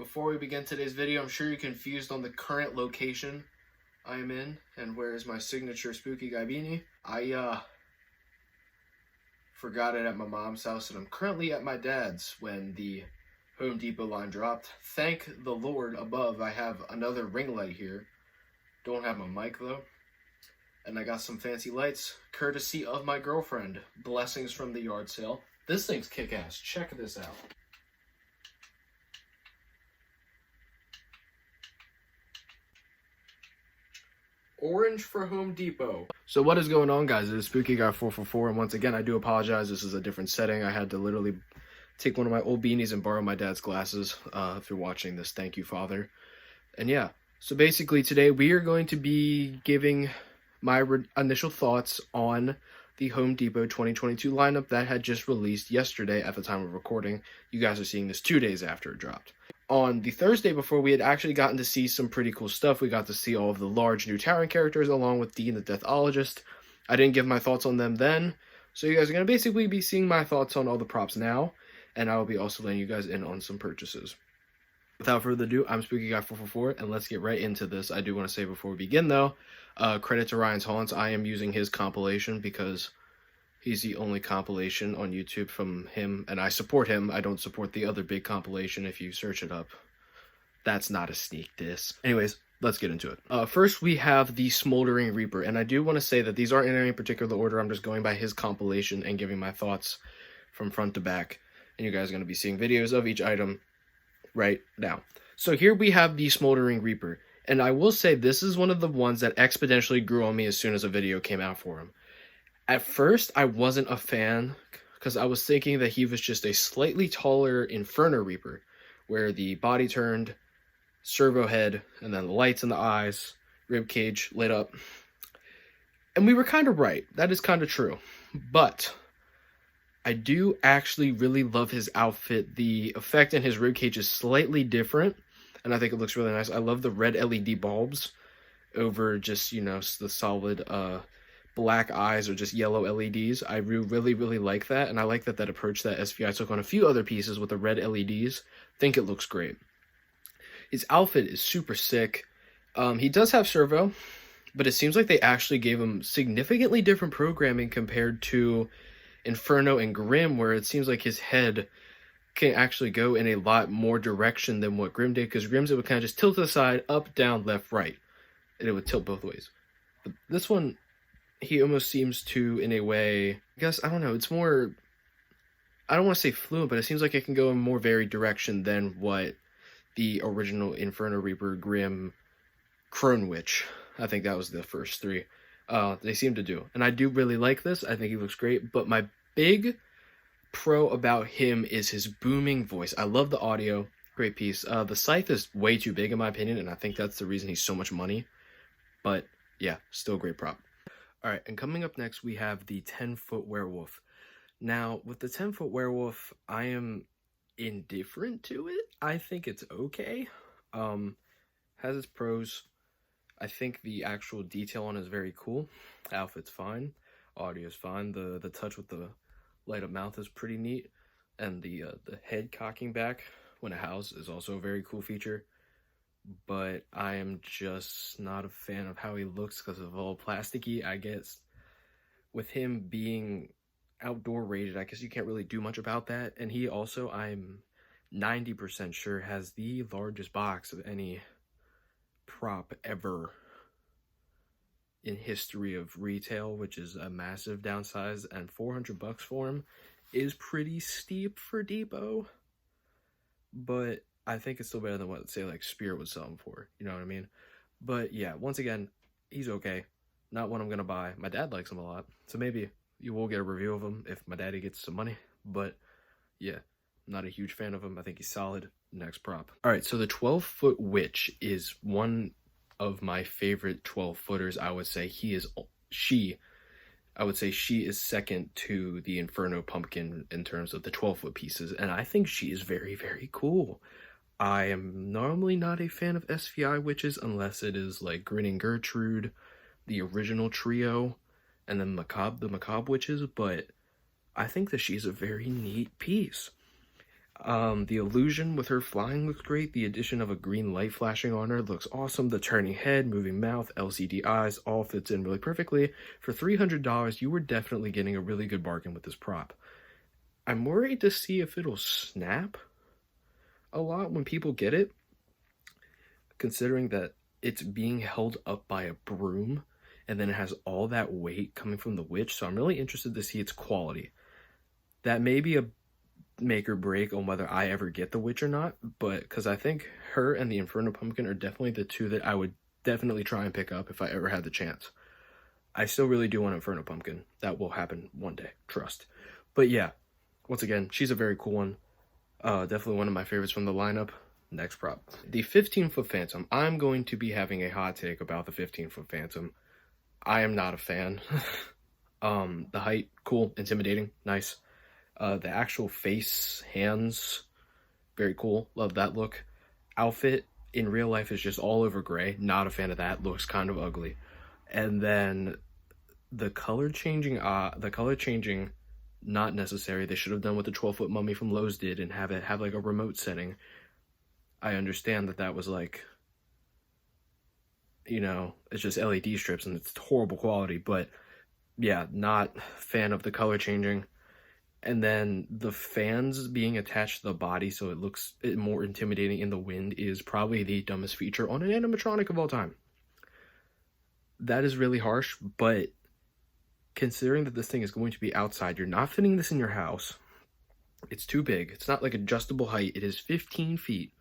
Before we begin today's video, I'm sure you're confused on the current location I am in and where is my signature spooky guy beanie. I forgot it at my mom's house and I'm currently at my dad's when the Home Depot line dropped. Thank the Lord above I have another ring light here. Don't have my mic though. And I got some fancy lights courtesy of my girlfriend. Blessings from the yard sale. This thing's kick-ass. Check this out. Orange for Home Depot. So what is going on, guys? It is Spooky Guy 444, and once again I do apologize. This is a different setting. I had to literally take one of my old beanies and borrow my dad's glasses. If you're watching this, thank you, Father. And yeah, so basically today we are going to be giving my initial thoughts on the Home Depot 2022 lineup that had just released yesterday at the time of recording. You guys are seeing this 2 days after it dropped. On the Thursday before, we had actually gotten to see some pretty cool stuff. We got to see all of the large new Towering characters along with Dean the deathologist. I didn't give my thoughts on them then, so you guys are going to basically be seeing my thoughts on all the props now, and I will be also letting you guys in on some purchases. Without further ado, I'm Spooky Guy 444, and let's get right into this. I do want to say before we begin though, credit to Ryan's Haunts. I am using his compilation because he's the only compilation on YouTube from him, and I support him. I don't support the other big compilation if you search it up. That's not a sneak diss. Anyways, let's get into it. First, we have the Smoldering Reaper, and I do want to say that these aren't in any particular order. I'm just going by his compilation and giving my thoughts from front to back, and you guys are going to be seeing videos of each item right now. So here we have the Smoldering Reaper, and I will say this is one of the ones that exponentially grew on me as soon as a video came out for him. At first, I wasn't a fan because I was thinking that he was just a slightly taller Inferno Reaper, where the body turned, servo head, and then the lights in the eyes, rib cage lit up. And we were kind of right. That is kind of true. But I do actually really love his outfit. The effect in his rib cage is slightly different, and I think it looks really nice. I love the red LED bulbs over just, you know, the solid black eyes or just yellow LEDs. I really like that, and I like that approach that SVI took on a few other pieces with the red LEDs. Think it looks great. His outfit is super sick. He does have servo, but it seems like they actually gave him significantly different programming compared to Inferno and Grim, where it seems like his head can actually go in a lot more direction than what Grim did, because Grim's it would kind of just tilt to the side, up, down, left, right, and it would tilt both ways. But this one, he almost seems to, in a way, I guess, I don't know, it's more, I don't want to say fluent, but it seems like it can go in more varied direction than what the original Inferno Reaper, Grim, Crone Witch, I think that was the first three, they seem to do. And I do really like this. I think he looks great, but my big pro about him is his booming voice. I love the audio, great piece. The scythe is way too big in my opinion, and I think that's the reason he's so much money, but yeah, still a great prop. Alright, and coming up next, we have the 10-foot werewolf. Now, with the 10-foot werewolf, I am indifferent to it. I think it's okay. Has its pros. I think the actual detail on it is very cool. Outfit's fine. Audio's fine. The touch with the light up mouth is pretty neat. And the head cocking back when it howls is also a very cool feature. But I am just not a fan of how he looks because of all plasticky. I guess with him being outdoor rated, I guess you can't really do much about that. And he also, I'm 90% sure, has the largest box of any prop ever in history of retail, which is a massive downsize, and $400 for him is pretty steep for Depot. But I think it's still better than what, say, like Spirit would sell him for. You know what I mean? But yeah, once again, he's okay. Not one I'm going to buy. My dad likes him a lot, so maybe you will get a review of him if my daddy gets some money. But yeah, I'm not a huge fan of him. I think he's solid. Next prop. Alright, so the 12-foot witch is one of my favorite 12-footers. I would say she is second to the Inferno Pumpkin in terms of the 12-foot pieces, and I think she is very cool. I am normally not a fan of SVI witches unless it is like Grinning Gertrude, the original trio, and then the Macabre witches, but I think that she's a very neat piece. The illusion with her flying looks great. The addition of a green light flashing on her looks awesome. The turning head, moving mouth, LCD eyes, all fits in really perfectly. For $300, you were definitely getting a really good bargain with this prop. I'm worried to see if it'll snap a lot when people get it, considering that it's being held up by a broom and then it has all that weight coming from the witch. So I'm really interested to see its quality. That may be a make or break on whether I ever get the witch or not, but because I think her and the Inferno Pumpkin are definitely the two that I would definitely try and pick up if I ever had the chance. I still really do want Inferno Pumpkin. That will happen one day, trust. But yeah, once again, she's a very cool one. Definitely one of my favorites from the lineup. Next prop. The 15-foot Phantom. I'm going to be having a hot take about the 15-foot Phantom. I am not a fan. The height, cool, intimidating, nice. The actual face, hands, very cool. Love that look. Outfit in real life is just all over gray. Not a fan of that. Looks kind of ugly. And then the color changing, not necessary. They should have done what the 12-foot mummy from Lowe's did and have it have like a remote setting. I understand that that was like, you know, it's just LED strips and it's horrible quality, but yeah, not fan of the color changing. And then the fans being attached to the body so it looks more intimidating in the wind is probably the dumbest feature on an animatronic of all time. That is really harsh, but considering that this thing is going to be outside, you're not fitting this in your house. It's too big. It's not like adjustable height. It is 15 feet.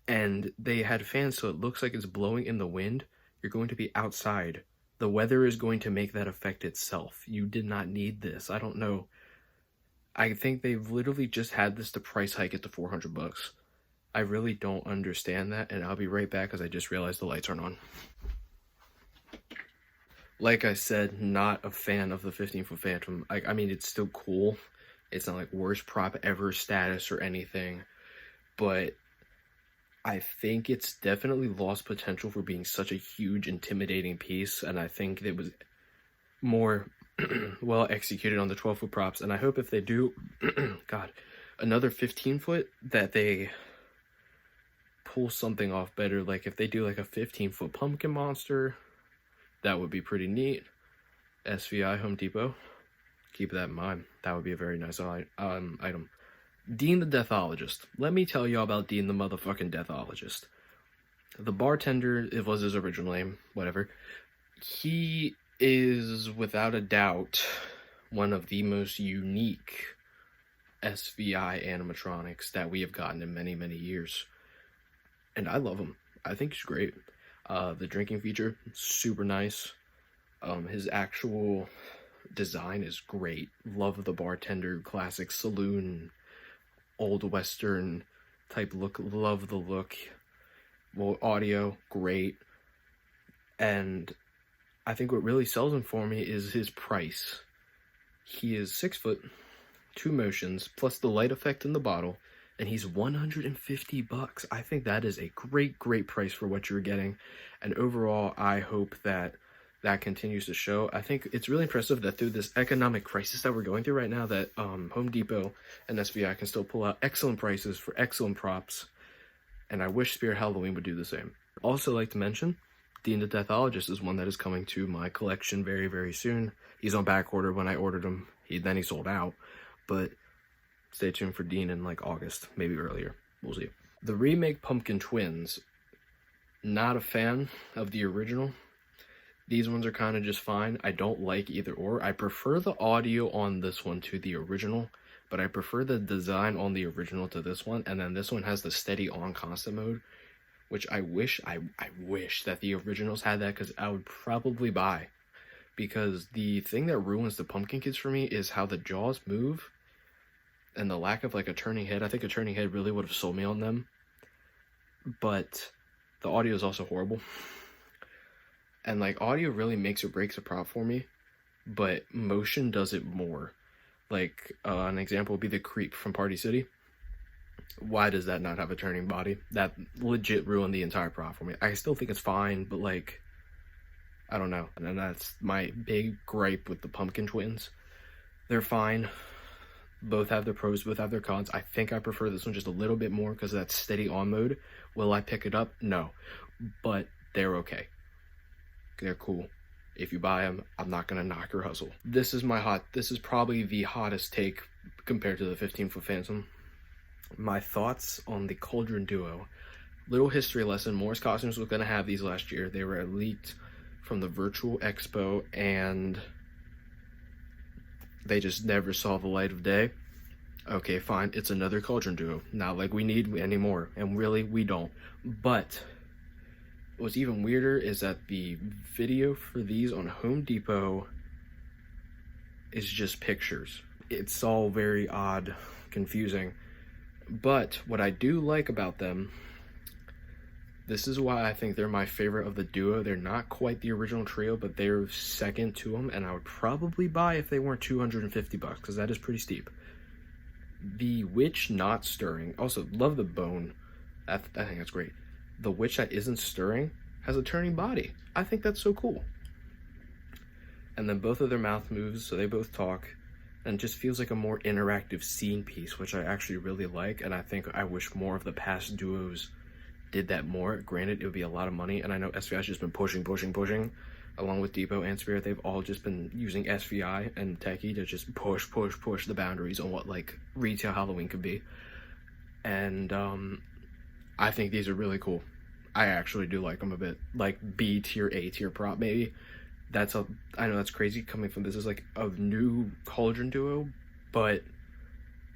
And they had fans so it looks like it's blowing in the wind. You're going to be outside. The weather is going to make that affect itself. You did not need this. I don't know. I think they've literally just had this to price hike it to $400. I really don't understand that, and I'll be right back because I just realized the lights aren't on. Like I said, not a fan of the 15-foot Phantom. I mean, it's still cool. It's not like worst prop ever status or anything, but I think it's definitely lost potential for being such a huge, intimidating piece, and I think it was more well executed on the 12-foot props, and I hope if they do, God, another 15-foot, that they pull something off better. Like if they do like a 15-foot pumpkin monster, that would be pretty neat. SVI Home Depot, keep that in mind. That would be a very nice item. Dean the Deathologist. Let me tell y'all about Dean the motherfucking Deathologist. The bartender, it was his original name, whatever. He is, without a doubt, one of the most unique SVI animatronics that we have gotten in many, many years. And I love him. I think he's great. The drinking feature, super nice. His actual design is great. Love the bartender, classic saloon, old western type look. Love the look. Well, audio, great. And I think what really sells him for me is his price. He is 6 foot, 2 motions, plus the light effect in the bottle, and he's $150. I think that is a great, great price for what you're getting. And overall, I hope that that continues to show. I think it's really impressive that through this economic crisis that we're going through right now, that Home Depot and SVI can still pull out excellent prices for excellent props. And I wish Spirit Halloween would do the same. Also like to mention, Dean the Deathologist is one that is coming to my collection very, very soon. He's on back order when I ordered him. Then he sold out. But stay tuned for Dean in like August, maybe earlier. We'll see. The remake Pumpkin Twins. Not a fan of the original. These ones are kind of just fine. I don't like either or. I prefer the audio on this one to the original, but I prefer the design on the original to this one. And then this one has the steady on constant mode, which I wish that the originals had that, because I would probably buy. Because the thing that ruins the Pumpkin Kids for me is how the jaws move and the lack of like a turning head. I think a turning head really would have sold me on them. But the audio is also horrible. And like audio really makes or breaks a prop for me, but motion does it more. Like an example would be the Creep from Party City. Why does that not have a turning body? That legit ruined the entire prop for me. I still think it's fine, but like, I don't know. And that's my big gripe with the Pumpkin Twins. They're fine. Both have their pros, both have their cons. I think I prefer this one just a little bit more because of that steady on mode. Will I pick it up? No. But they're okay. They're cool. If you buy them, I'm not going to knock your hustle. This is probably the hottest take compared to the 15-foot Phantom. My thoughts on the Cauldron Duo. Little history lesson. Morris Costumes was going to have these last year. They were leaked from the virtual expo and they just never saw the light of day. Okay, fine. It's another Cauldron Duo. Not like we need any more. And really, we don't. But what's even weirder is that the video for these on Home Depot is just pictures. It's all very odd, confusing. But what I do like about them, this is why I think they're my favorite of the duo. They're not quite the original trio, but they're second to them, and I would probably buy if they weren't $250, because that is pretty steep. The witch not stirring. Also, love the bone. I think that's great. The witch that isn't stirring has a turning body. I think that's so cool. And then both of their mouth moves, so they both talk, and it just feels like a more interactive scene piece, which I actually really like, and I think I wish more of the past duos did that more. Granted, it would be a lot of money, and I know SVI's just been pushing, along with Depot and Spirit. They've all just been using SVI and Techie to just push the boundaries on what like retail Halloween could be. And I think these are really cool. I actually do like them a bit. Like B tier, A tier prop maybe. I know that's crazy coming from this is like a new Cauldron Duo, but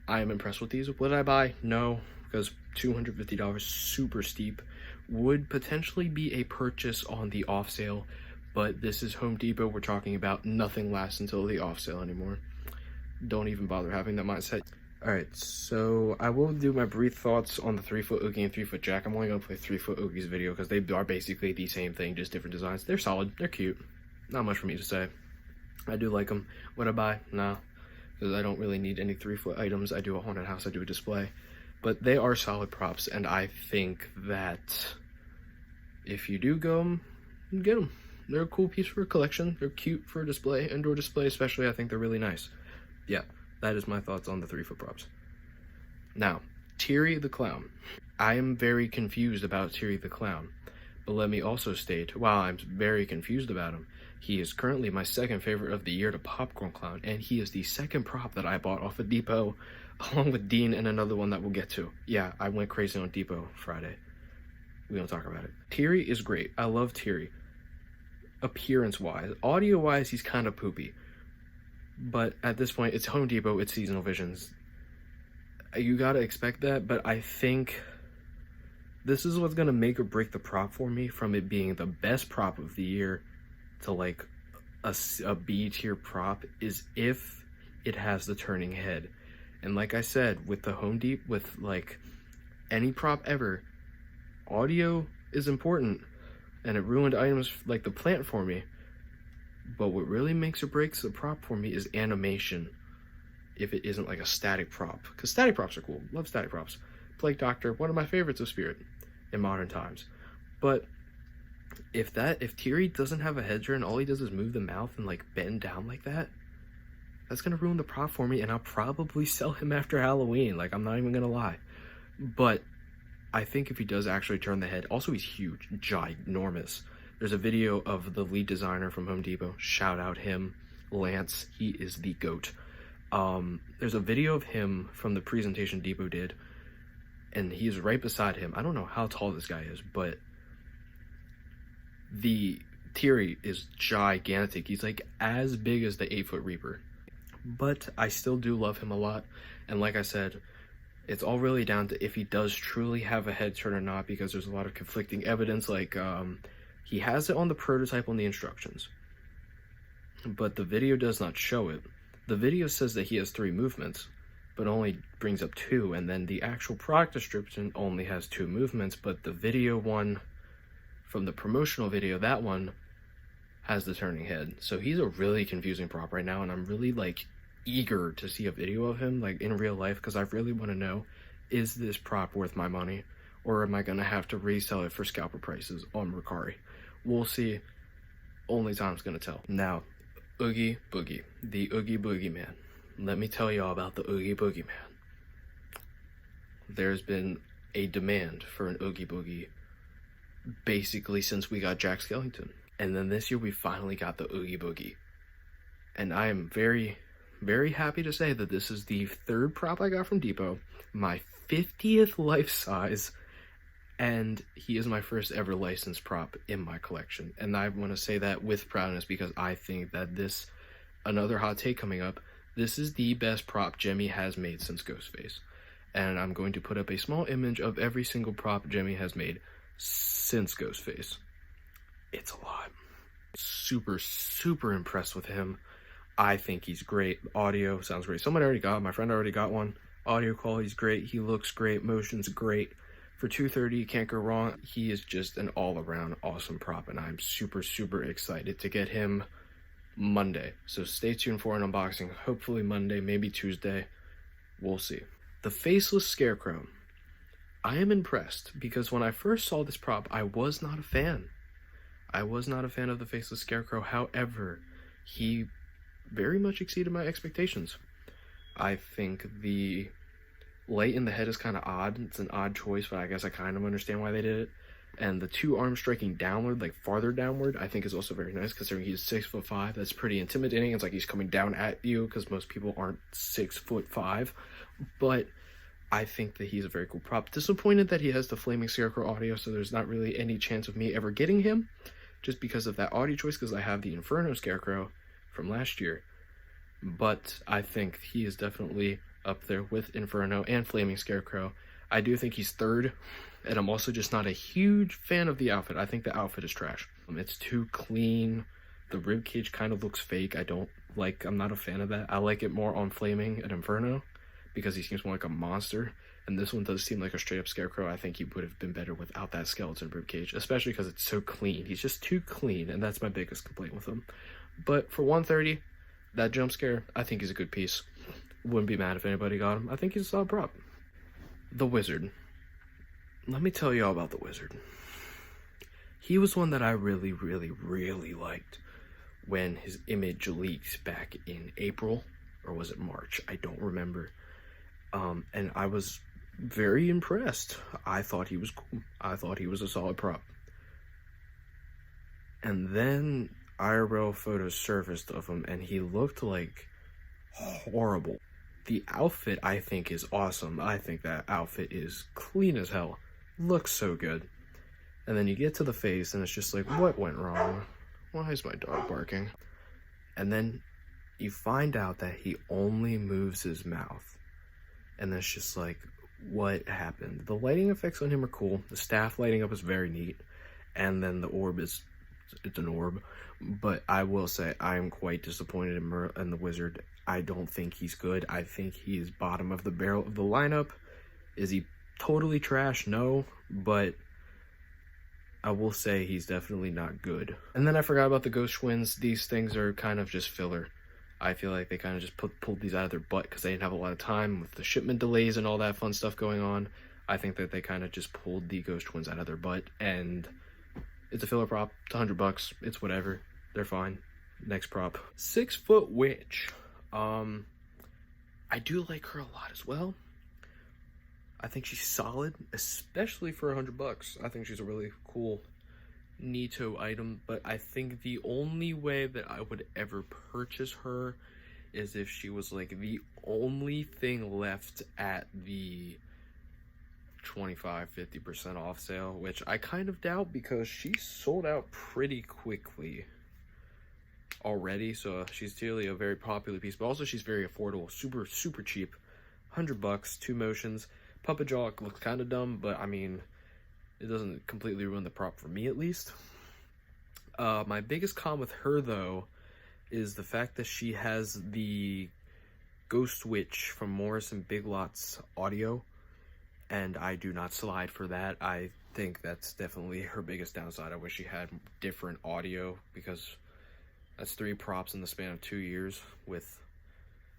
I am impressed with these. Would I buy? No, because $250, super steep. Would potentially be a purchase on the off sale, but this is Home Depot. We're talking about nothing lasts until the off sale anymore. Don't even bother having that mindset. Alright, so I will do my brief thoughts on the 3-foot Oogie and 3-foot Jack. I'm only going to play 3-foot Oogie's video because they are basically the same thing, just different designs. They're solid, they're cute. Not much for me to say. I do like them. Would I buy? Nah, because I don't really need any 3-foot items. I do a haunted house, I do a display. But they are solid props, and I think that if you do go, get them. They're a cool piece for a collection. They're cute for a display, indoor display especially. I think they're really nice. Yeah, that is my thoughts on the 3-foot props. Now, Teary the Clown. I am very confused about Teary the Clown, but let me also state, while I'm very confused about him, he is currently my second favorite of the year to Popcorn Clown, and he is the second prop that I bought off of Depot, along with Dean and another one that we'll get to. Yeah, I went crazy on Depot Friday. We don't talk about it. Teary is great. I love Teary. Appearance-wise. Audio-wise, he's kind of poopy. But at this point, it's Home Depot, it's seasonal visions. You gotta expect that, but I think this is what's gonna make or break the prop for me, from it being the best prop of the year to like a B tier prop, is if it has the turning head. And like I said, with the Home Depot, with like any prop ever, audio is important, and it ruined items like the plant for me. But what really makes or breaks the prop for me is animation, if it isn't like a static prop, because static props are cool. Love static props. Plague Doctor, one of my favorites of Spirit in modern times. But if Teary doesn't have a head turn, all he does is move the mouth and like bend down like that, that's gonna ruin the prop for me, and I'll probably sell him after Halloween. Like, I'm not even gonna lie. But I think if he does actually turn the head, also he's huge, ginormous. There's a video of the lead designer from Home Depot. Shout out him, Lance. He is the GOAT. There's a video of him from the presentation Depot did, and he's right beside him. I don't know how tall this guy is, but the Teary is gigantic. He's like as big as the 8-foot Reaper. But I still do love him a lot, and like I said, it's all really down to if he does truly have a head turn or not, because there's a lot of conflicting evidence. Like, he has it on the prototype on the instructions, but the video does not show it. The video says that he has 3 movements, but only brings up 2, and then the actual product description only has 2 movements, but the video one from the promotional video, that one has the turning head. So he's a really confusing prop right now, and I'm really like eager to see a video of him like in real life, because I really want to know, is this prop worth my money, or am I gonna have to resell it for scalper prices on Mercari? We'll see. Only time's gonna tell. Now, Oogie Boogie, the Oogie Boogie man. let me tell y'all about the Oogie Boogie, man. There's been a demand for an Oogie Boogie basically since we got Jack Skellington. And then this year we finally got the Oogie Boogie. And I am very, very happy to say that this is the third prop I got from Depot, my 50th life size, and he is my first ever licensed prop in my collection. And I want to say that with proudness because I think that this, another hot take coming up, this is the best prop Jemmy has made since Ghostface. And I'm going to put up a small image of every single prop Jemmy has made since Ghostface. It's a lot. Super, super impressed with him. I think he's great. Audio sounds great. Someone already got, my friend already got one. Audio quality's great. He looks great. Motion's great. For $230, you can't go wrong. He is just an all-around awesome prop, and I'm super, super excited to get him Monday. So stay tuned for an unboxing. Hopefully Monday, maybe Tuesday. We'll see. The Faceless Scarecrow. I am impressed because when I first saw this prop, I was not a fan. I was not a fan of the Faceless Scarecrow. However, he very much exceeded my expectations. I think the light in the head is kind of odd. It's an odd choice, but I guess I kind of understand why they did it. And the two arms striking downward, like farther downward, I think is also very nice considering he's 6'5". That's pretty intimidating. It's like he's coming down at you because most people aren't 6'5". But I think that he's a very cool prop. Disappointed that he has the Flaming Scarecrow audio, so there's not really any chance of me ever getting him just because of that audio choice, because I have the Inferno Scarecrow from last year. But I think he is definitely up there with Inferno and Flaming Scarecrow. I do think he's third, and I'm also just not a huge fan of the outfit. I think the outfit is trash. It's too clean. The ribcage kind of looks fake. I'm not a fan of that. I like it more on Flaming and Inferno because he seems more like a monster. And this one does seem like a straight up Scarecrow. I think he would have been better without that skeleton ribcage, especially because it's so clean. He's just too clean, and that's my biggest complaint with him. But for $130, that jump scare, I think he's a good piece. Wouldn't be mad if anybody got him. I think he's a solid prop. The Wizard. Let me tell you all about the Wizard. He was one that I really, really, really liked when his image leaked back in April, or was it March? I don't remember. And I was very impressed. I thought he was cool. I thought he was a solid prop. And then IRL photos surfaced of him, and he looked like horrible. The outfit, I think, is awesome. I think that outfit is clean as hell. Looks so good. And then you get to the face, and it's just like, what went wrong? Why is my dog barking? And then you find out that he only moves his mouth. And it's just like, what happened? The lighting effects on him are cool. The staff lighting up is very neat. And then the orb it's an orb. But I will say, I am quite disappointed in the Wizard. I don't think he's good. I think he is bottom of the barrel of the lineup. Is he totally trash? No. But I will say he's definitely not good. And then I forgot about the Ghost Twins. These things are kind of just filler. I feel like they kind of just pulled these out of their butt because they didn't have a lot of time with the shipment delays and all that fun stuff going on. I think that they kind of just pulled the Ghost Twins out of their butt, and it's a filler prop. It's $100. It's whatever. They're fine. Next prop. 6-foot witch. I do like her a lot as well. I think she's solid, especially for $100. I think she's a really cool neato item, but I think the only way that I would ever purchase her is if she was like the only thing left at the 25-50% off sale, which I kind of doubt because she sold out pretty quickly already. So she's clearly a very popular piece, but also she's very affordable, super cheap. $100, 2 motions. Puppet jaw looks kind of dumb, but I mean, it doesn't completely ruin the prop for me, at least. My biggest con with her, though, is the fact that she has the Ghost Witch from Morris and Big Lots audio, and I do not slide for that. I think that's definitely her biggest downside. I wish she had different audio, because that's 3 props in the span of 2 years with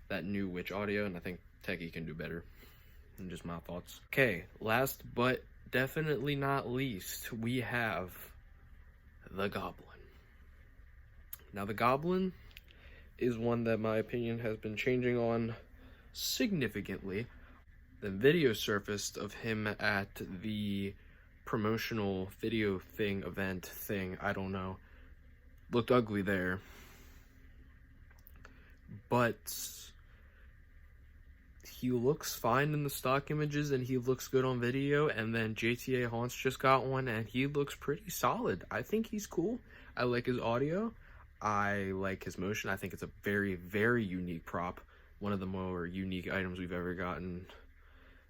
that new Witch audio, and I think Techie can do better. And just my thoughts. Okay, last but definitely not least, we have the Goblin. Now the Goblin is one that my opinion has been changing on significantly. The video surfaced of him at the promotional video event thing, I don't know. Looked ugly there. But he looks fine in the stock images and he looks good on video. And then JTA Haunts just got one and he looks pretty solid. I think he's cool. I like his audio. I like his motion. I think it's a very, very unique prop. One of the more unique items we've ever gotten,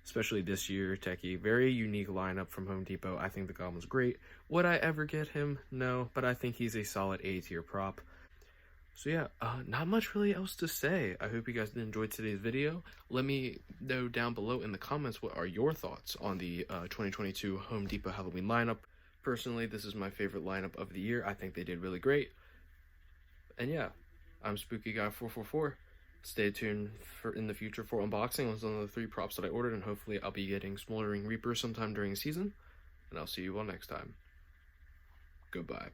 especially this year. Techie, very unique lineup from Home Depot. I think the Goblin's great. Would I ever get him? No, but I think he's a solid A tier prop. So yeah, not much really else to say. I hope you guys did enjoy today's video. Let me know down below in the comments what are your thoughts on the 2022 Home Depot Halloween lineup. Personally, this is my favorite lineup of the year. I think they did really great. And yeah, I'm Spooky Guy 444. Stay tuned for in the future for unboxing on some of the 3 props that I ordered, and hopefully I'll be getting Smoldering Reaper sometime during the season. And I'll see you all next time. Goodbye.